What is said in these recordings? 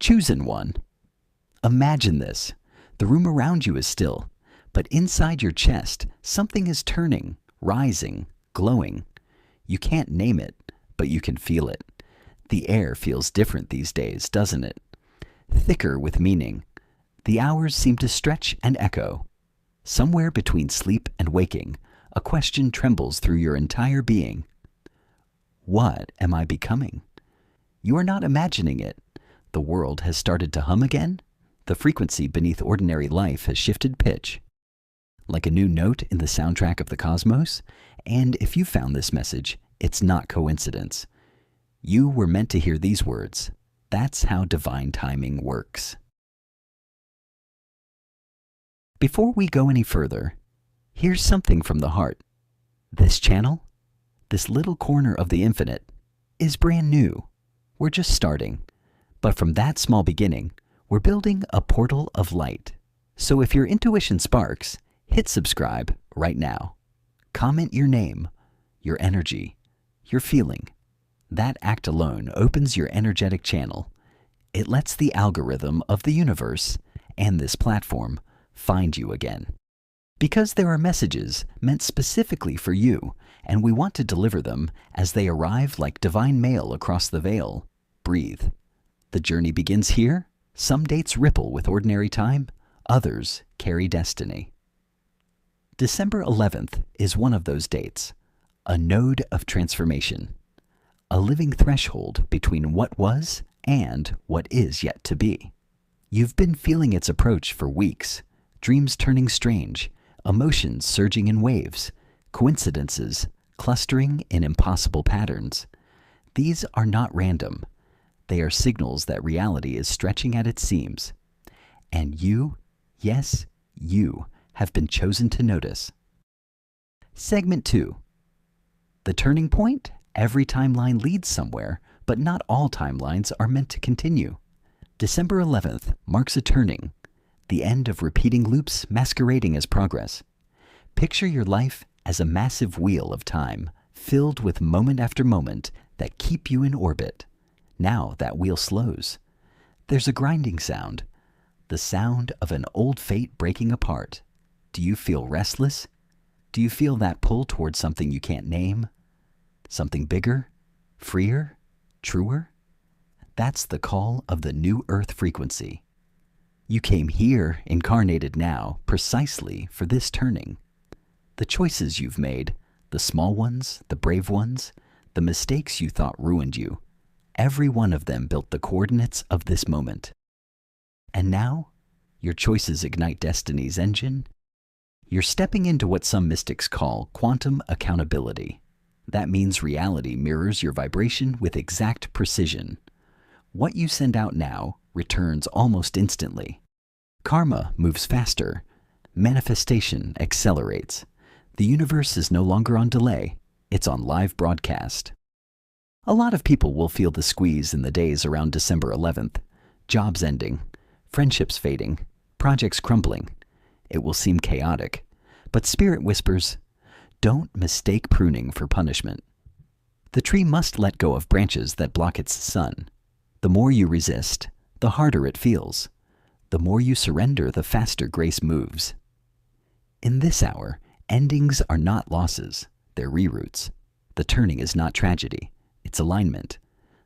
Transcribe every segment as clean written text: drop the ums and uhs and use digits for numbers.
chosen one. Imagine this. The room around you is still, but inside your chest, something is turning, rising, glowing. You can't name it, but you can feel it. The air feels different these days, doesn't it? Thicker with meaning. The hours seem to stretch and echo. Somewhere between sleep and waking, a question trembles through your entire being. What am I becoming? You are not imagining it. The world has started to hum again. The frequency beneath ordinary life has shifted pitch. Like a new note in the soundtrack of the cosmos, and if you found this message, it's not coincidence. You were meant to hear these words. That's how divine timing works. Before we go any further, here's something from the heart. This channel, this little corner of the infinite, is brand new. We're just starting. But from that small beginning, we're building a portal of light. So if your intuition sparks, hit subscribe right now. Comment your name, your energy, your feeling. That act alone opens your energetic channel. It lets the algorithm of the universe and this platform find you again. Because there are messages meant specifically for you, and we want to deliver them as they arrive like divine mail across the veil. Breathe. The journey begins here. Some dates ripple with ordinary time, others carry destiny. December 11th is one of those dates, a node of transformation, a living threshold between what was and what is yet to be. You've been feeling its approach for weeks, dreams turning strange, emotions surging in waves, coincidences clustering in impossible patterns. These are not random. They are signals that reality is stretching at its seams. And you, yes, you, have been chosen to notice. Segment 2. The turning point? Every timeline leads somewhere, but not all timelines are meant to continue. December 11th marks a turning, the end of repeating loops masquerading as progress. Picture your life as a massive wheel of time, filled with moment after moment that keep you in orbit. Now that wheel slows. There's a grinding sound, the sound of an old fate breaking apart. Do you feel restless? Do you feel that pull towards something you can't name? Something bigger, freer, truer? That's the call of the new Earth frequency. You came here, incarnated now, precisely for this turning. The choices you've made, the small ones, the brave ones, the mistakes you thought ruined you, every one of them built the coordinates of this moment. And now, your choices ignite destiny's engine. You're stepping into what some mystics call quantum accountability. That means reality mirrors your vibration with exact precision. What you send out now returns almost instantly. Karma moves faster. Manifestation accelerates. The universe is no longer on delay. It's on live broadcast. A lot of people will feel the squeeze in the days around December 11th. Jobs ending, friendships fading, projects crumbling. It will seem chaotic, but Spirit whispers, don't mistake pruning for punishment. The tree must let go of branches that block its sun. The more you resist, the harder it feels. The more you surrender, the faster grace moves. In this hour, endings are not losses, they're reroutes. The turning is not tragedy, it's alignment.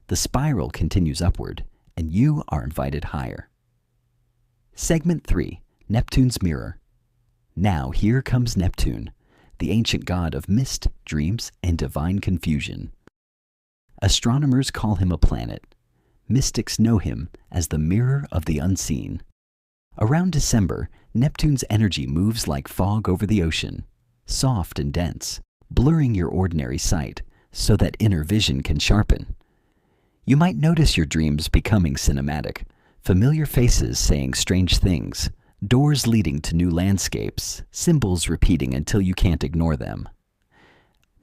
The spiral continues upward, and you are invited higher. Segment 3, Neptune's Mirror. Now here comes Neptune, the ancient god of mist, dreams, and divine confusion. Astronomers call him a planet. Mystics know him as the mirror of the unseen. Around December, Neptune's energy moves like fog over the ocean, soft and dense, blurring your ordinary sight so that inner vision can sharpen. You might notice your dreams becoming cinematic, familiar faces saying strange things, doors leading to new landscapes, symbols repeating until you can't ignore them.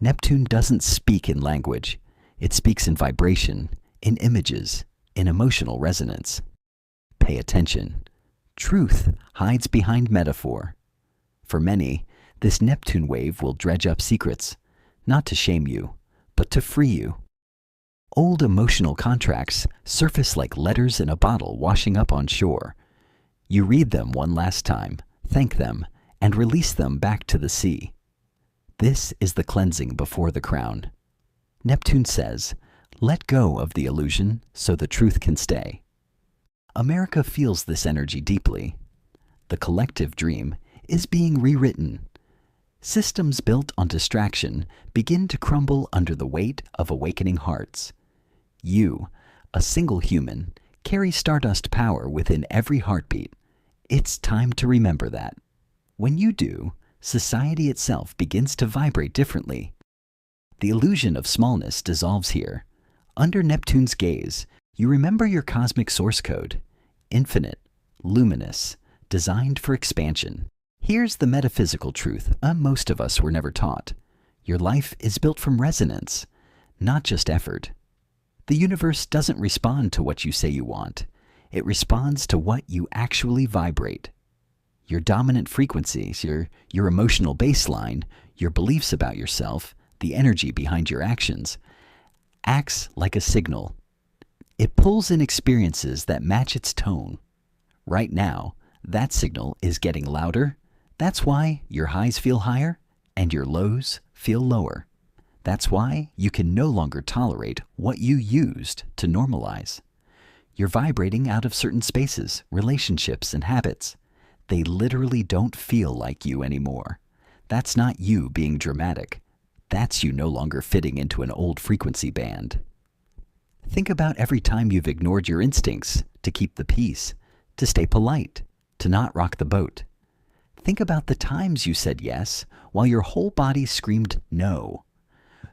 Neptune doesn't speak in language. It speaks in vibration, in images, in emotional resonance. Pay attention. Truth hides behind metaphor. For many, this Neptune wave will dredge up secrets, not to shame you, but to free you. Old emotional contracts surface like letters in a bottle washing up on shore. You read them one last time, thank them, and release them back to the sea. This is the cleansing before the crown. Neptune says, let go of the illusion so the truth can stay. America feels this energy deeply. The collective dream is being rewritten. Systems built on distraction begin to crumble under the weight of awakening hearts. You, a single human, carry stardust power within every heartbeat. It's time to remember that. When you do, society itself begins to vibrate differently. The illusion of smallness dissolves here. Under Neptune's gaze, you remember your cosmic source code, infinite, luminous, designed for expansion. Here's the metaphysical truth most of us were never taught. Your life is built from resonance, not just effort. The universe doesn't respond to what you say you want. It responds to what you actually vibrate. Your dominant frequencies, your emotional baseline, your beliefs about yourself, the energy behind your actions, acts like a signal. It pulls in experiences that match its tone. Right now, that signal is getting louder. That's why your highs feel higher and your lows feel lower. That's why you can no longer tolerate what you used to normalize. You're vibrating out of certain spaces, relationships, and habits. They literally don't feel like you anymore. That's not you being dramatic. That's you no longer fitting into an old frequency band. Think about every time you've ignored your instincts to keep the peace, to stay polite, to not rock the boat. Think about the times you said yes while your whole body screamed no.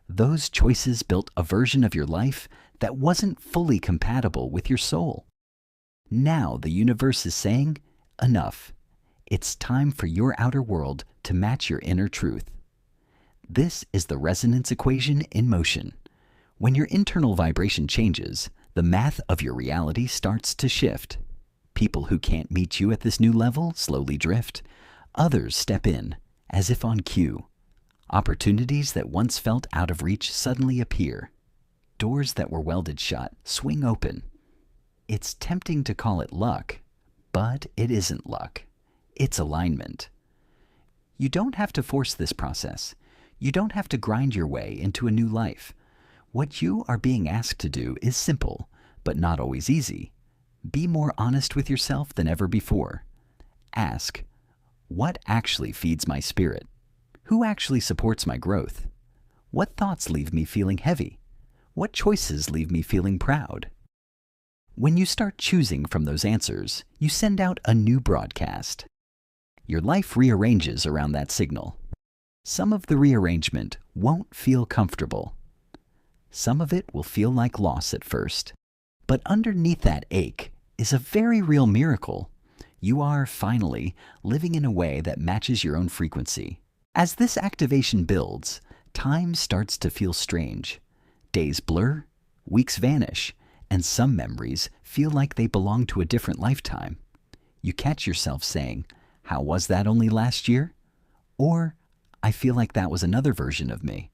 Those choices built a version of your life that wasn't fully compatible with your soul. Now the universe is saying, enough. It's time for your outer world to match your inner truth. This is the resonance equation in motion. When your internal vibration changes, the math of your reality starts to shift. People who can't meet you at this new level slowly drift. Others step in, as if on cue. Opportunities that once felt out of reach suddenly appear. Doors that were welded shut swing open. It's tempting to call it luck, but it isn't luck. It's alignment. You don't have to force this process. You don't have to grind your way into a new life. What you are being asked to do is simple, but not always easy. Be more honest with yourself than ever before. Ask, what actually feeds my spirit? Who actually supports my growth? What thoughts leave me feeling heavy? What choices leave me feeling proud? When you start choosing from those answers, you send out a new broadcast. Your life rearranges around that signal. Some of the rearrangement won't feel comfortable. Some of it will feel like loss at first. But underneath that ache is a very real miracle. You are, finally, living in a way that matches your own frequency. As this activation builds, time starts to feel strange. Days blur, weeks vanish, and some memories feel like they belong to a different lifetime. You catch yourself saying, "How was that only last year?" Or, "I feel like that was another version of me."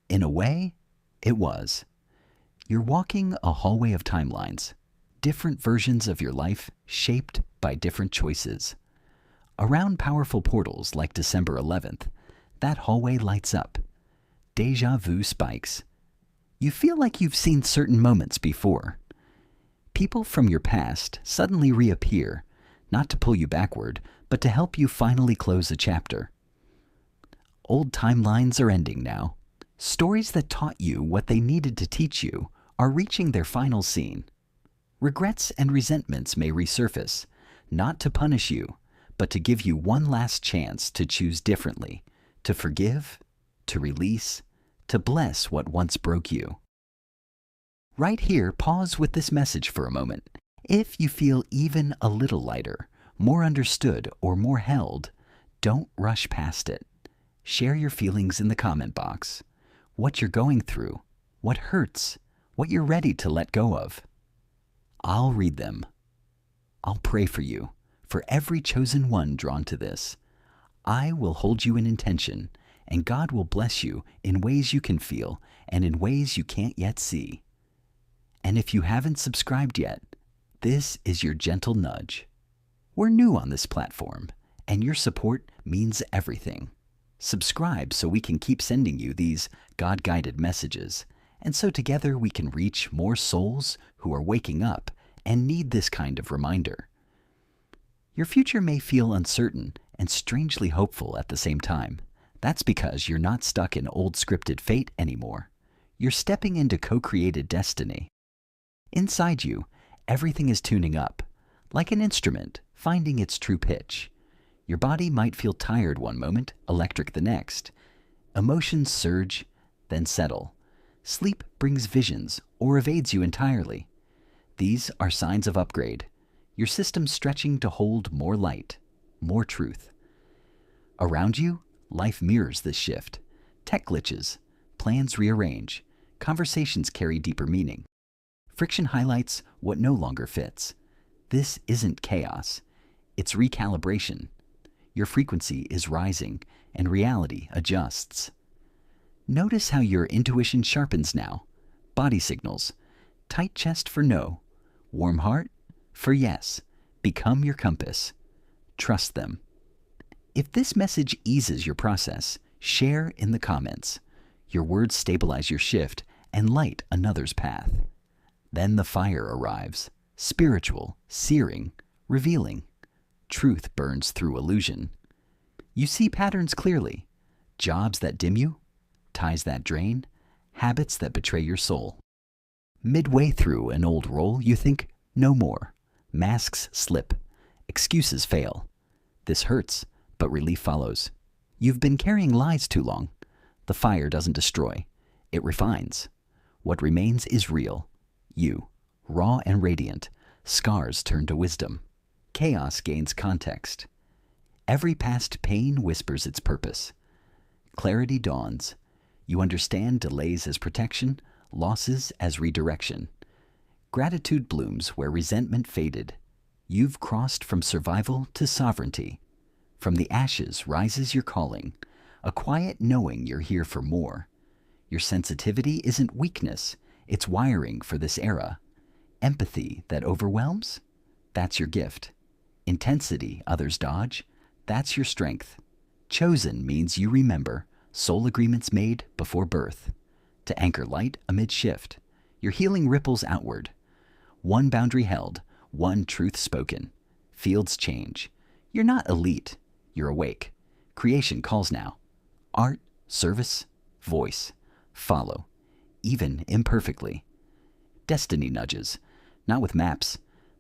In a way, it was. You're walking a hallway of timelines, different versions of your life shaped by different choices. Around powerful portals like December 11th, that hallway lights up. Déjà vu spikes. You feel like you've seen certain moments before. People from your past suddenly reappear, not to pull you backward, but to help you finally close a chapter. Old timelines are ending now. Stories that taught you what they needed to teach you are reaching their final scene. Regrets and resentments may resurface, not to punish you, but to give you one last chance to choose differently, to forgive, to release, to bless what once broke you. Right here, pause with this message for a moment. If you feel even a little lighter, more understood, or more held, don't rush past it. Share your feelings in the comment box. What you're going through, what hurts, what you're ready to let go of. I'll read them. I'll pray for you, for every chosen one drawn to this. I will hold you in intention, and God will bless you in ways you can feel and in ways you can't yet see. And if you haven't subscribed yet, this is your gentle nudge. We're new on this platform, and your support means everything. Subscribe so we can keep sending you these God-guided messages, and so together we can reach more souls who are waking up and need this kind of reminder. Your future may feel uncertain and strangely hopeful at the same time. That's because you're not stuck in old scripted fate anymore. You're stepping into co-created destiny. Inside you, everything is tuning up, like an instrument finding its true pitch. Your body might feel tired one moment, electric the next. Emotions surge, then settle. Sleep brings visions or evades you entirely. These are signs of upgrade. Your system stretching to hold more light, more truth. Around you, life mirrors this shift. Tech glitches, plans rearrange, conversations carry deeper meaning. Friction highlights what no longer fits. This isn't chaos, it's recalibration. Your frequency is rising and reality adjusts. Notice how your intuition sharpens now. Body signals, tight chest for no, warm heart for yes. Become your compass. Trust them. If this message eases your process, share in the comments. Your words stabilize your shift and light another's path. Then the fire arrives, spiritual, searing, revealing. Truth burns through illusion. You see patterns clearly. Jobs that dim you, ties that drain, habits that betray your soul. Midway through an old role, you think, no more. Masks slip. Excuses fail. This hurts, but relief follows. You've been carrying lies too long. The fire doesn't destroy. It refines. What remains is real. You, raw and radiant. Scars turn to wisdom. Chaos gains context. Every past pain whispers its purpose. Clarity dawns. You understand delays as protection, losses as redirection. Gratitude blooms where resentment faded. You've crossed from survival to sovereignty. From the ashes rises your calling, a quiet knowing you're here for more. Your sensitivity isn't weakness, it's wiring for this era. Empathy that overwhelms? That's your gift. Intensity others dodge? That's your strength. Chosen means you remember soul agreements made before birth. To anchor light amid shift, your healing ripples outward. One boundary held, one truth spoken. Fields change. You're not elite, you're awake. Creation calls now. Art, service, voice. Follow, even imperfectly. Destiny nudges, not with maps,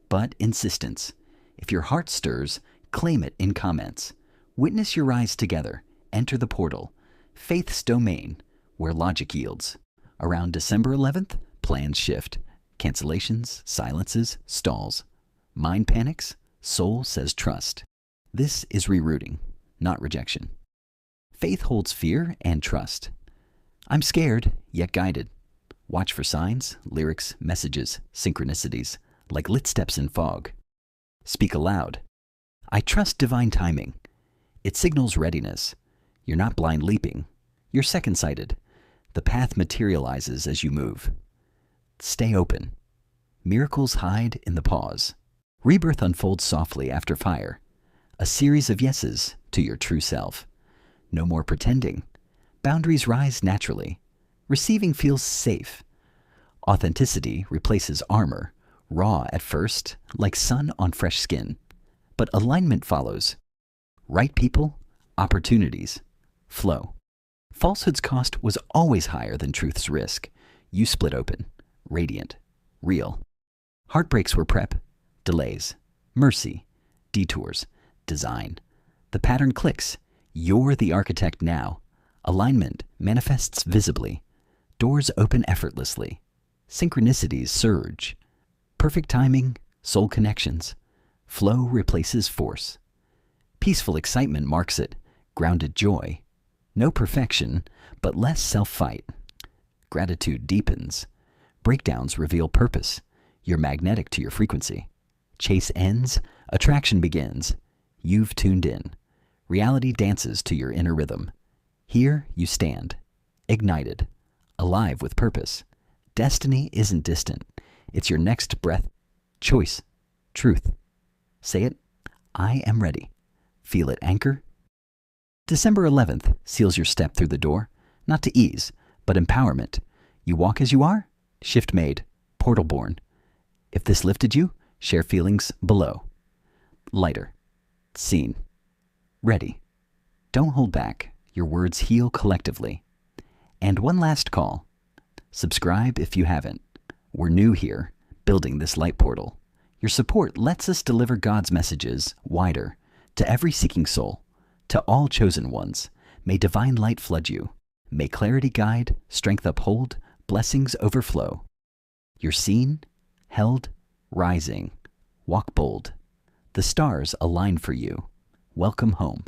but insistence. If your heart stirs, claim it in comments. Witness your rise together. Enter the portal. Faith's domain, where logic yields. Around December 11th, plans shift. Cancellations, silences, stalls. Mind panics, soul says trust. This is rerouting, not rejection. Faith holds fear and trust. I'm scared, yet guided. Watch for signs, lyrics, messages, synchronicities, like lit steps in fog. Speak aloud. I trust divine timing. It signals readiness. You're not blind leaping. You're second-sighted. The path materializes as you move. Stay open. Miracles hide in the pause. Rebirth unfolds softly after fire. A series of yeses to your true self. No more pretending. Boundaries rise naturally. Receiving feels safe. Authenticity replaces armor, raw at first, like sun on fresh skin. But alignment follows. Right people, opportunities, flow. Falsehood's cost was always higher than truth's risk. You split open, radiant, real. Heartbreaks were prep, delays, mercy, detours, design. The pattern clicks. You're the architect now. Alignment manifests visibly. Doors open effortlessly. Synchronicities surge. Perfect timing, soul connections. Flow replaces force. Peaceful excitement marks it. Grounded joy. No perfection, but less self-fight. Gratitude deepens. Breakdowns reveal purpose. You're magnetic to your frequency. Chase ends, attraction begins. You've tuned in. Reality dances to your inner rhythm. Here you stand, ignited, alive with purpose. Destiny isn't distant. It's your next breath, choice, truth. Say it, I am ready. Feel it anchor. December 11th seals your step through the door, not to ease, but empowerment. You walk as you are, shift made, portal born. If this lifted you, share feelings below. Lighter, seen, ready. Don't hold back. Your words heal collectively. And one last call. Subscribe if you haven't. We're new here, building this light portal. Your support lets us deliver God's messages wider, to every seeking soul, to all chosen ones. May divine light flood you. May clarity guide, strength uphold, blessings overflow. You're seen, held, rising. Walk bold. The stars align for you. Welcome home.